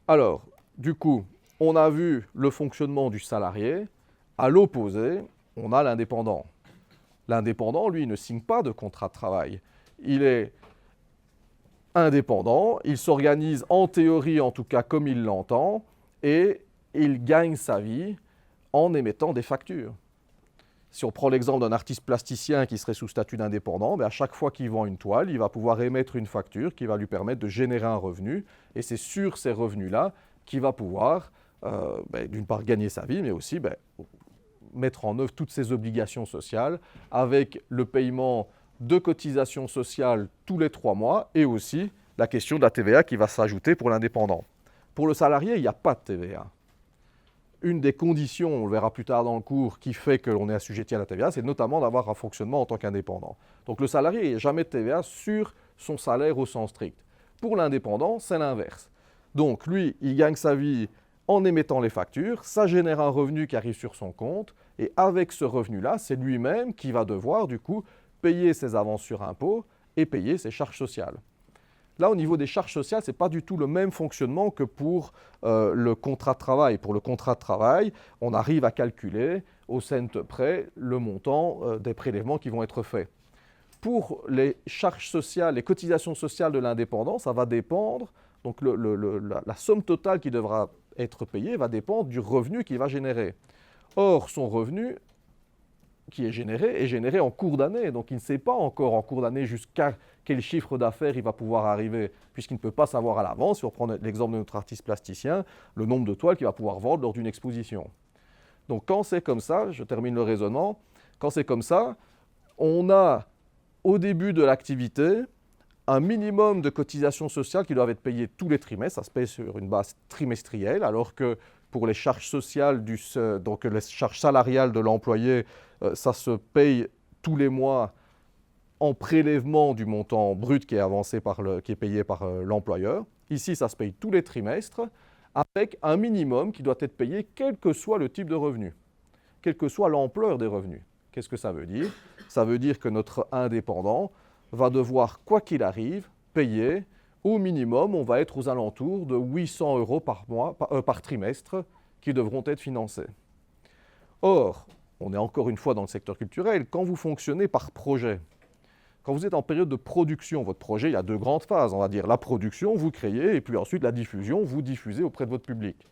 Alors, du coup, on a vu le fonctionnement du salarié. À l'opposé, on a l'indépendant. L'indépendant, lui, ne signe pas de contrat de travail. Il est indépendant, il s'organise en théorie, en tout cas comme il l'entend, et il gagne sa vie en émettant des factures. Si on prend l'exemple d'un artiste plasticien qui serait sous statut d'indépendant, à chaque fois qu'il vend une toile, il va pouvoir émettre une facture qui va lui permettre de générer un revenu. Et c'est sur ces revenus-là qu'il va pouvoir, d'une part, gagner sa vie, mais aussi mettre en œuvre toutes ses obligations sociales avec le paiement de cotisations sociales tous les 3 mois et aussi la question de la TVA qui va s'ajouter pour l'indépendant. Pour le salarié, il n'y a pas de TVA. Une des conditions, on le verra plus tard dans le cours, qui fait que l'on est assujetti à la TVA, c'est notamment d'avoir un fonctionnement en tant qu'indépendant. Donc le salarié, il n'y a jamais de TVA sur son salaire au sens strict. Pour l'indépendant, c'est l'inverse. Donc lui, il gagne sa vie en émettant les factures, ça génère un revenu qui arrive sur son compte, et avec ce revenu-là, c'est lui-même qui va devoir, du coup, payer ses avances sur impôt et payer ses charges sociales. Là, au niveau des charges sociales, ce n'est pas du tout le même fonctionnement que pour le contrat de travail. Pour le contrat de travail, on arrive à calculer au cent près le montant des prélèvements qui vont être faits. Pour les charges sociales, les cotisations sociales de l'indépendant, ça va dépendre, donc la somme totale qui devra être payée va dépendre du revenu qu'il va générer. Or, son revenu qui est généré en cours d'année. Donc, il ne sait pas encore en cours d'année jusqu'à quel chiffre d'affaires il va pouvoir arriver, puisqu'il ne peut pas savoir à l'avance, si on prend l'exemple de notre artiste plasticien, le nombre de toiles qu'il va pouvoir vendre lors d'une exposition. Donc, quand c'est comme ça, je termine le raisonnement, quand c'est comme ça, on a au début de l'activité un minimum de cotisations sociales qui doivent être payées tous les trimestres, ça se paye sur une base trimestrielle, alors que pour les charges sociales, donc les charges salariales de l'employé, ça se paye tous les mois en prélèvement du montant brut qui est payé par l'employeur. Ici, ça se paye tous les trimestres avec un minimum qui doit être payé quel que soit le type de revenu, quelle que soit l'ampleur des revenus. Qu'est-ce que ça veut dire? Ça veut dire que notre indépendant va devoir, quoi qu'il arrive, payer au minimum, on va être aux alentours de 800 € par trimestre qui devront être financés. Or, on est encore une fois dans le secteur culturel, quand vous fonctionnez par projet, quand vous êtes en période de production, votre projet, il y a 2 grandes phases, on va dire la production, vous créez, et puis ensuite la diffusion, vous diffusez auprès de votre public.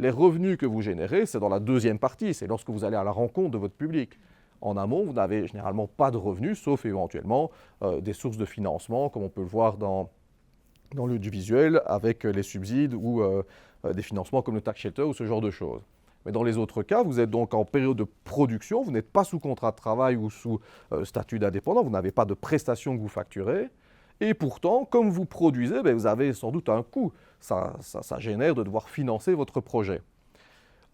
Les revenus que vous générez, c'est dans la deuxième partie, c'est lorsque vous allez à la rencontre de votre public. En amont, vous n'avez généralement pas de revenus, sauf éventuellement des sources de financement, comme on peut le voir dans l'audiovisuel, avec les subsides ou des financements comme le tax shelter ou ce genre de choses. Mais dans les autres cas, vous êtes donc en période de production, vous n'êtes pas sous contrat de travail ou sous statut d'indépendant, vous n'avez pas de prestations que vous facturez, et pourtant, comme vous produisez, vous avez sans doute un coût. Ça génère de devoir financer votre projet.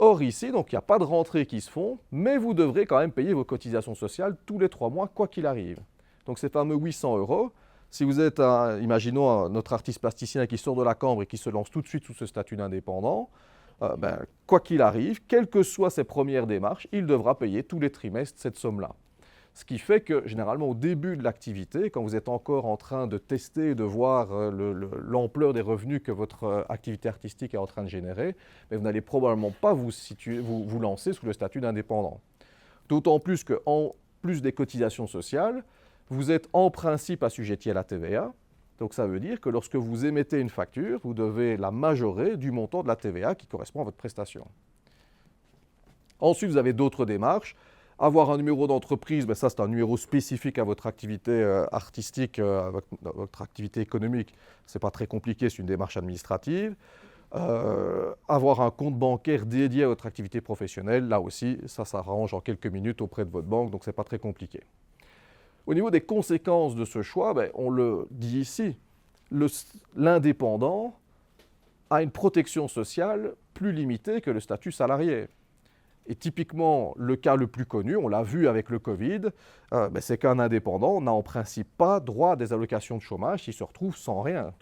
Or ici, donc il n'y a pas de rentrées qui se font, mais vous devrez quand même payer vos cotisations sociales tous les 3 mois, quoi qu'il arrive. Donc ces fameux 800 €, si vous êtes, imaginons notre artiste plasticien qui sort de la Cambre et qui se lance tout de suite sous ce statut d'indépendant, quoi qu'il arrive, quelles que soient ses premières démarches, il devra payer tous les trimestres cette somme-là. Ce qui fait que, généralement, au début de l'activité, quand vous êtes encore en train de tester et de voir l'ampleur des revenus que votre activité artistique est en train de générer, mais vous n'allez probablement pas vous lancer sous le statut d'indépendant. D'autant plus qu'en plus des cotisations sociales, vous êtes en principe assujetti à la TVA. Donc ça veut dire que lorsque vous émettez une facture, vous devez la majorer du montant de la TVA qui correspond à votre prestation. Ensuite, vous avez d'autres démarches. Avoir un numéro d'entreprise, ça c'est un numéro spécifique à votre activité artistique, à votre activité économique. Ce n'est pas très compliqué, c'est une démarche administrative. Avoir un compte bancaire dédié à votre activité professionnelle, là aussi, ça s'arrange en quelques minutes auprès de votre banque, donc ce n'est pas très compliqué. Au niveau des conséquences de ce choix, on le dit ici, l'indépendant a une protection sociale plus limitée que le statut salarié. Et typiquement, le cas le plus connu, on l'a vu avec le Covid, c'est qu'un indépendant n'a en principe pas droit à des allocations de chômage s'il se retrouve sans rien.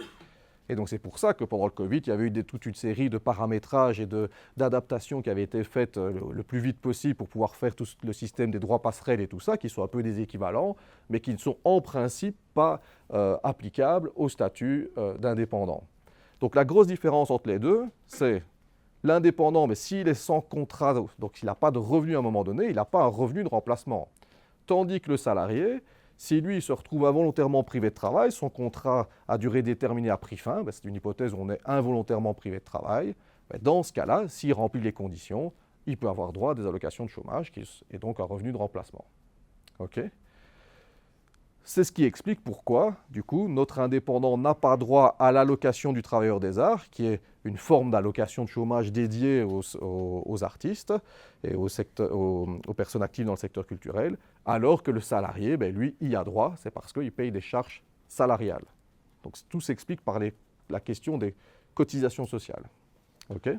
Et donc c'est pour ça que pendant le Covid, il y avait eu toute une série de paramétrages et d'adaptations qui avaient été faites le plus vite possible pour pouvoir faire tout le système des droits passerelles et tout ça, qui sont un peu des équivalents, mais qui ne sont en principe pas applicables au statut d'indépendant. Donc la grosse différence entre les deux, c'est l'indépendant, mais s'il est sans contrat, donc s'il n'a pas de revenu à un moment donné, il n'a pas un revenu de remplacement. Tandis que le salarié, si lui il se retrouve involontairement privé de travail, son contrat à durée déterminée a pris fin, c'est une hypothèse où on est involontairement privé de travail, dans ce cas-là, s'il remplit les conditions, il peut avoir droit à des allocations de chômage et donc un revenu de remplacement. OK ? C'est ce qui explique pourquoi, du coup, notre indépendant n'a pas droit à l'allocation du travailleur des arts, qui est une forme d'allocation de chômage dédiée aux artistes et aux personnes actives dans le secteur culturel, alors que le salarié, lui, y a droit, c'est parce qu'il paye des charges salariales. Donc tout s'explique par la question des cotisations sociales. OK ?